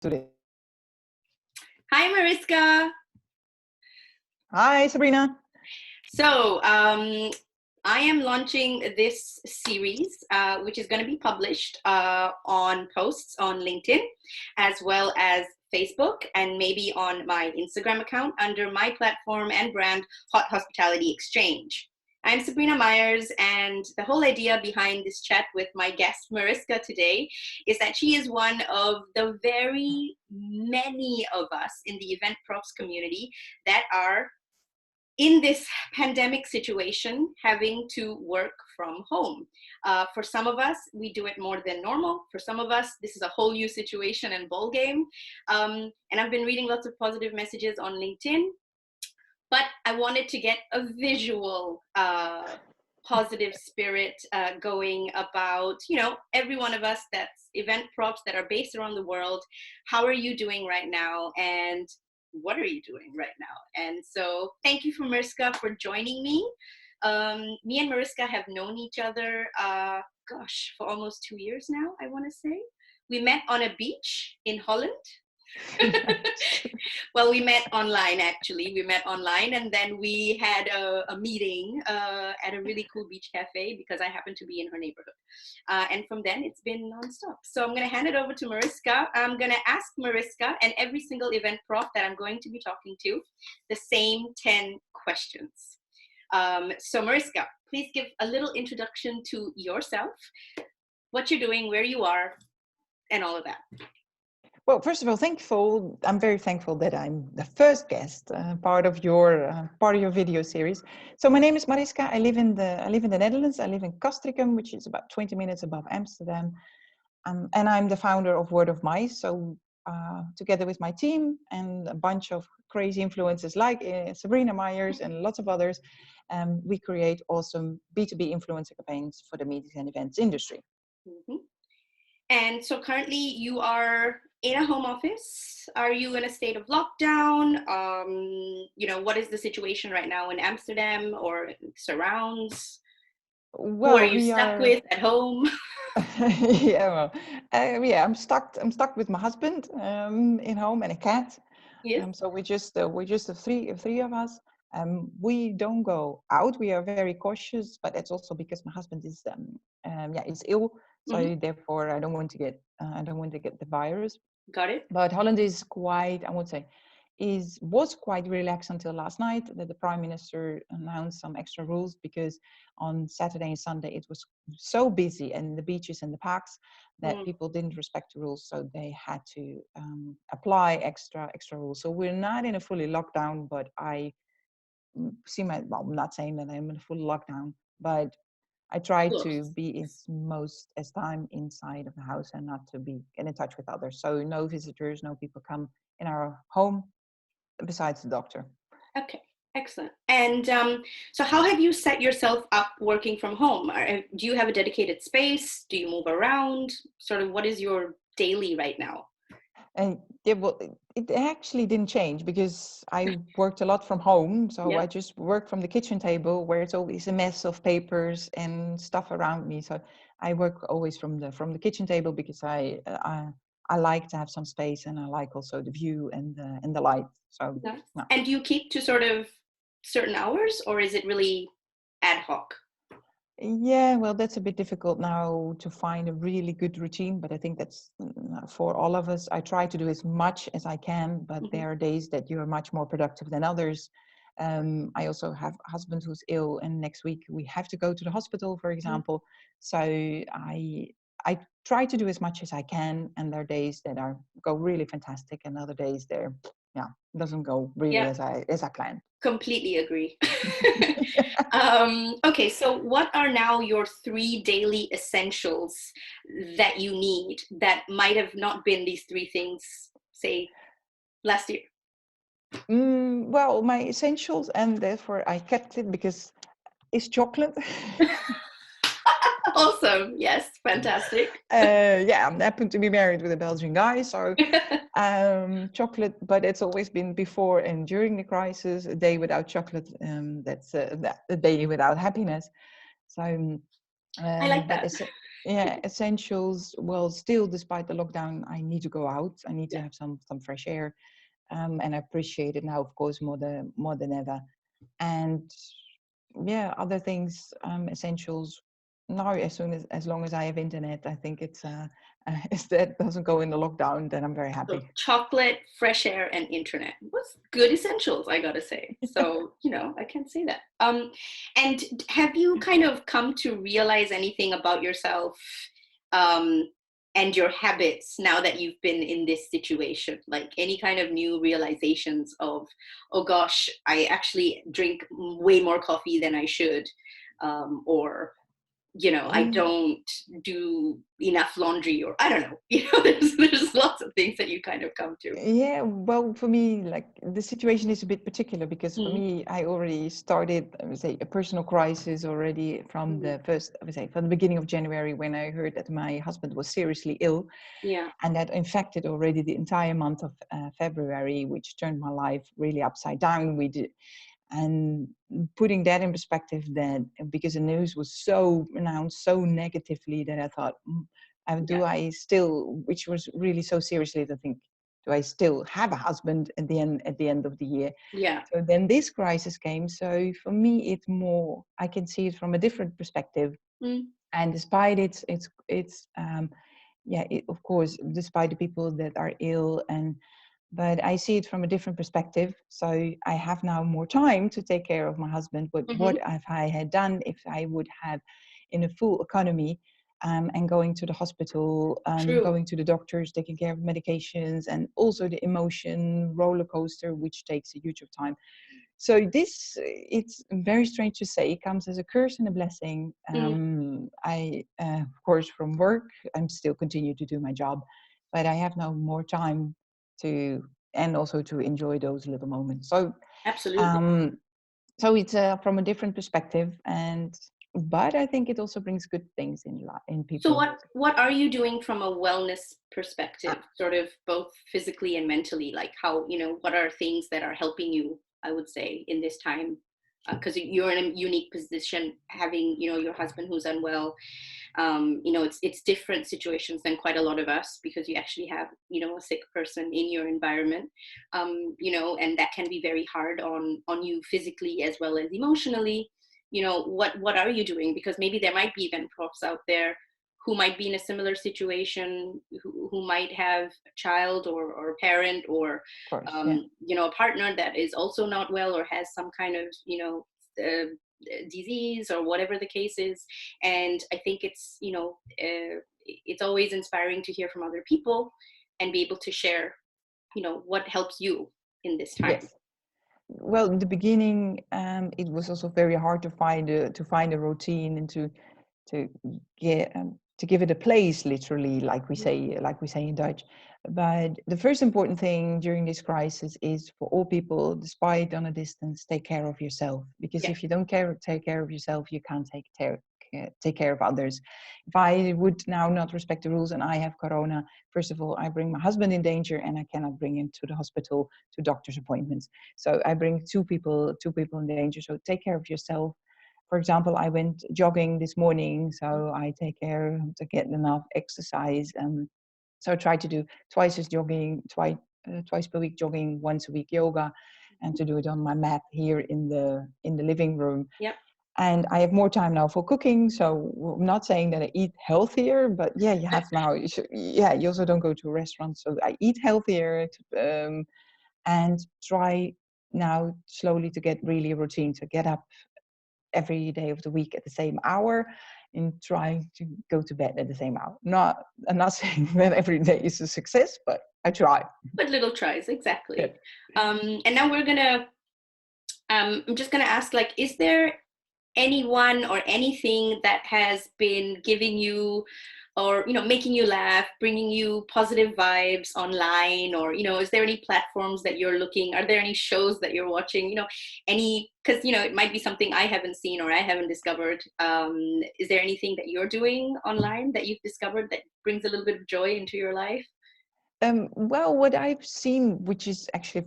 today. Hi, Mariska. Hi, Sabrina. So, I am launching this series, which is going to be published on posts on LinkedIn, as well as Facebook, and maybe on my Instagram account under my platform and brand, Hot Hospitality Exchange. I'm Sabrina Myers, and the whole idea behind this chat with my guest, Mariska, today is that she is one of the very many of us in the Eventprofs community that are in this pandemic situation, having to work from home. For some of us, we do it more than normal. For some of us, this is a whole new situation and ball game. And I've been reading lots of positive messages on LinkedIn, but I wanted to get a visual positive spirit going about, every one of us that's event props that are based around the world. How are you doing right now? And what are you doing right now? And so thank you for Mariska for joining me. Me and Mariska have known each other, for almost 2 years now, I want to say. We met on a beach in Holland. Well, we met online, actually. We met online, and then we had a meeting at a really cool beach cafe because I happened to be in her neighborhood. And from then, it's been nonstop. So I'm going to hand it over to Mariska. I'm going to ask Mariska and every single event prof that I'm going to be talking to the same 10 questions. So Mariska, please give a little introduction to yourself, what you're doing, where you are, and all of that. Well, first of all, I'm very thankful that I'm the first guest, part of your video series. So my name is Mariska. I live in the Netherlands. I live in Castricum, which is about 20 minutes above Amsterdam, and I'm the founder of Word of Mice. So together with my team and a bunch of crazy influencers like Sabrina Myers and lots of others, we create awesome B2B influencer campaigns for the meetings and events industry. Mm-hmm. And so currently you are in a home office. Are you in a state of lockdown? What is the situation right now in Amsterdam or surrounds? Well, who are you stuck with at home? I'm stuck with my husband in home and a cat. Yes. So we're just the three of us. We don't go out. We are very cautious, but that's also because my husband is ill. So therefore, I don't want to get the virus. Got it. But Holland is quite, I would say, was quite relaxed until last night that the Prime Minister announced some extra rules, because on Saturday and Sunday it was so busy and the beaches and the parks that people didn't respect the rules, so they had to apply extra rules. So we're not in a fully lockdown, but I see I'm not saying that I'm in a full lockdown, but I try to be as time inside of the house and not to be in touch with others. So no visitors, no people come in our home besides the doctor. Okay, excellent. And so how have you set yourself up working from home? Do you have a dedicated space? Do you move around? Sort of what is your daily right now? And it actually didn't change because I worked a lot from home. So I just work from the kitchen table, where it's always a mess of papers and stuff around me. So I work always from the kitchen table because I like to have some space, and I like also the view and the light. So nice. No. And do you keep to sort of certain hours, or is it really ad hoc? Yeah, well, that's a bit difficult now to find a really good routine, but I think that's for all of us. I try to do as much as I can, but there are days that you are much more productive than others. I also have a husband who's ill, and next week we have to go to the hospital, for example. So I try to do as much as I can, and there are days that go really fantastic, and other days doesn't go really as I planned. Completely agree. Okay, so what are now your 3 daily essentials that you need that might have not been these 3 things, say, last year? Well, my essentials, and therefore I kept it because it's chocolate. Awesome. Yes, fantastic. I happen to be married with a Belgian guy, so chocolate, but it's always been before and during the crisis. A day without chocolate, that's a day without happiness. So I like that. Yeah, essentials. Well, still, despite the lockdown, I need to go out. I need to Yeah. have some fresh air, and I appreciate it now, of course, more than ever. And yeah, other things, essentials. Now, as long as I have internet, I think it's if that doesn't go in the lockdown, then I'm very So happy. chocolate, fresh air, and internet. What's good essentials, I gotta say. So, I can't say that. And have you kind of come to realize anything about yourself, um, and your habits now that you've been in this situation? Like any kind of new realizations of, oh gosh, I actually drink way more coffee than I should, or I Mm, don't do enough laundry, or I don't know. There's lots of things that you kind of come to. Yeah, well, for me, like the situation is a bit particular because for Mm, me, I already started, I would say, a personal crisis already from mm, the first, I would say, from the beginning of January when I heard that my husband was seriously ill, yeah. and that infected already the entire month of February, which turned my life really upside down. And putting that in perspective, that because the news was so announced so negatively, that I thought, Yeah. do I still, which was really so seriously to think, do I still have a husband at the end of the year? Yeah. So then this crisis came. So for me, it's more, I can see it from a different perspective. Mm, And despite it's yeah, of course, despite the people that are ill, but I see it from a different perspective. So I have now more time to take care of my husband. But what hmm. if I had done if I would have in a full economy, and going to the hospital, True. going to the doctors, taking care of medications, and also the emotion roller coaster, which takes a huge of time. So this, it's very strange to say, it comes as a curse and a blessing. Mm, I, of course, from work, I'm still continue to do my job, but I have now more time to, and also to enjoy those little moments. So, absolutely. um, so it's from a different perspective, but I think it also brings good things in So people. what are you doing from a wellness Uh, perspective, sort of both physically and mentally? Like how, what are things that are helping you, I would say, in this time? Because you're in a unique position, having, your husband who's unwell. It's different situations than quite a lot of us, because you actually have, a sick person in your environment, and that can be very hard on you physically as well as emotionally. What are you doing? Because maybe there might be event profs out there who might be in a similar situation, who might have a child or a parent, or of course, yeah. a partner that is also not well, or has some kind of disease, or whatever the case is. And I think it's always inspiring to hear from other people and be able to share what helps you in this time. Yes. Well, in the beginning, it was also very hard to find a routine and to get to give it a place, literally, like we say in Dutch. But the first important thing during this crisis is for all people, despite on a distance, take care of yourself. Because Yeah. if you don't take care of yourself, you can't take care of others. If I would now not respect the rules and I have corona, first of all, I bring my husband in danger, and I cannot bring him to the hospital to doctor's appointments. So I bring two people in danger. So take care of yourself. For example, I went jogging this morning, so I take care to get enough exercise. So I try to do twice per week jogging, once a week yoga, and to do it on my mat here in the living room. Yep. And I have more time now for cooking. So I'm not saying that I eat healthier, but yeah, you have now. Yeah, you also don't go to a restaurant, so I eat healthier, and try now slowly to get really a routine to get up every day of the week at the same hour, and trying to go to bed at the same hour. I'm not saying that every day is a success, but I try. But little tries, Yeah. exactly. And now I'm just gonna ask, like, is there anyone or anything that has been giving you, or making you laugh, bringing you positive vibes online, or is there any platforms that you're looking, are there any shows that you're watching, any, because it might be something I haven't seen or I haven't discovered. Is there anything that you're doing online that you've discovered that brings a little bit of joy into your life? Well, what I've seen, which is actually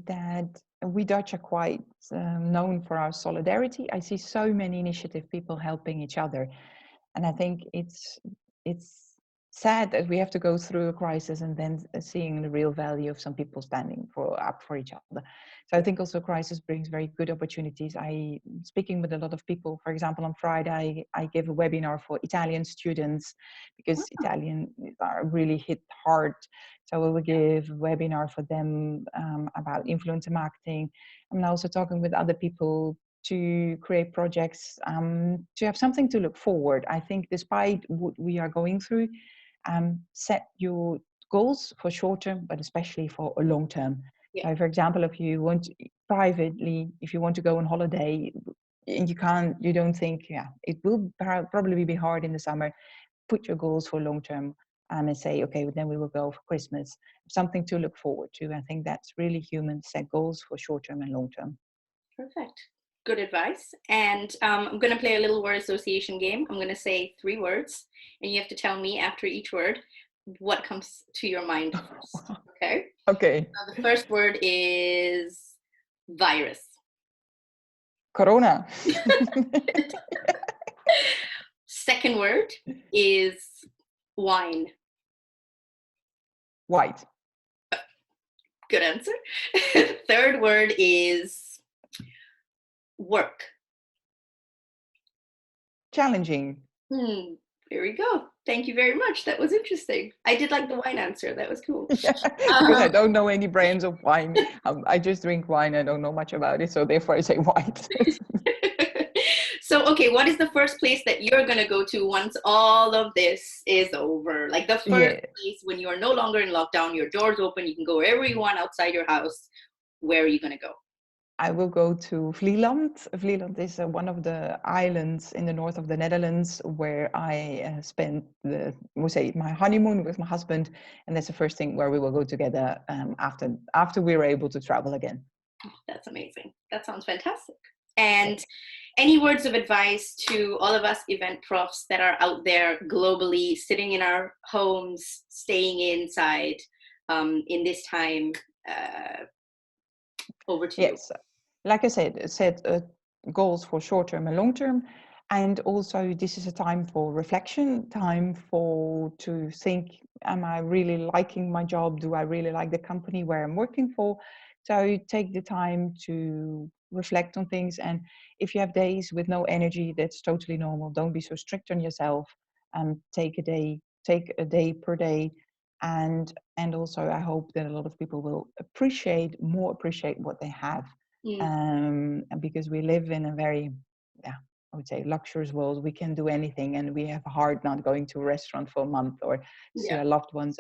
that we Dutch are quite known for our solidarity. I see so many initiative people helping each other. And I think it's sad that we have to go through a crisis and then seeing the real value of some people standing up for each other. So I Yeah. think also crisis brings very good opportunities. I speaking with a lot of people. For example, on Friday I gave a webinar for Italian students because Italian are really hit hard. So we will give a webinar for them about influencer marketing. I'm also talking with other people to create projects, to have something to look forward. I think despite what we are going through, set your goals for short term, but especially for a long term. Yeah. So for example, if you want privately, if you want to go on holiday, and you don't think, yeah, it will probably be hard in the summer, put your goals for long term and say, okay, then we will go for Christmas, something to look forward to. I think that's really human, set goals for short term and long term. Perfect. Good advice. And I'm going to play a little word association game. I'm going to say 3 words, and you have to tell me after each word what comes to your mind first. Okay? Okay. The first word is virus. Corona. Second word is wine. White. Good answer. Third word is work. Challenging. Here we go. Thank you very much. That was interesting. I did like the wine answer. That was cool. Yeah, because I don't know any brands of wine. I just drink wine. I don't know much about it, so therefore I say white. So, okay, what is the first place that you're going to go to once all of this is over? Like the first Yeah, place when you are no longer in lockdown, your doors open, you can go wherever you want outside your house. Where are you going to go? I will go to Vlieland. Vlieland is one of the islands in the north of the Netherlands where I spent my honeymoon with my husband, and that's the first thing where we will go together after we're able to travel again. Oh, that's amazing. That sounds fantastic. And any words of advice to all of us event profs that are out there globally, sitting in our homes, staying inside in this time? Over to you. Yes, like I said, set goals for short term and long term, and also this is a time for reflection, time to think: Am I really liking my job? Do I really like the company where I'm working for? So take the time to reflect on things, and if you have days with no energy, that's totally normal. Don't be so strict on yourself, and take a day per day. And also I hope that a lot of people will appreciate what they have, because we live in a very, yeah, I would say luxurious world. We can do anything, and we have a heart not going to a restaurant for a month or see Yeah. our loved ones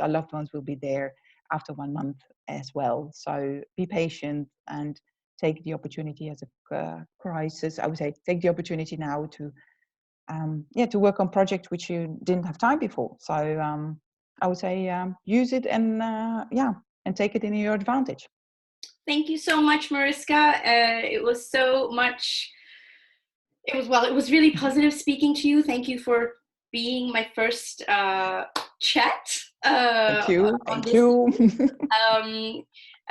will be there after 1 month as well. So be patient and take the opportunity as a crisis. I would say take the opportunity now to work on projects which you didn't have time before. So I would say use it and take it in your advantage. Thank you so much, Mariska. It was really positive speaking to you. Thank you for being my first chat. Thank you. On Thank this. you.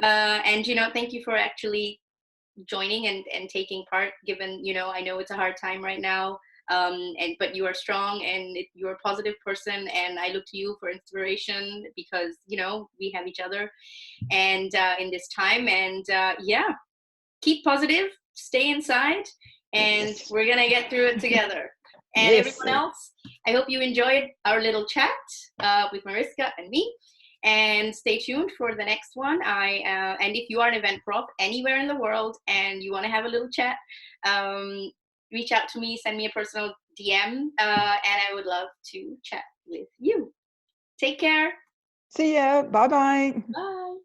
And thank you for actually joining and taking part, given I know it's a hard time right now, but you are strong and you're a positive person, and I look to you for inspiration because we have each other and in this time, and keep positive, stay inside, and Yes. we're gonna get through it together. And Yes. everyone else, I hope you enjoyed our little chat with Mariska and me. And stay tuned for the next one. And if you are an event prof anywhere in the world and you want to have a little chat, reach out to me, send me a personal DM, and I would love to chat with you. Take care. See ya. Bye-bye. Bye.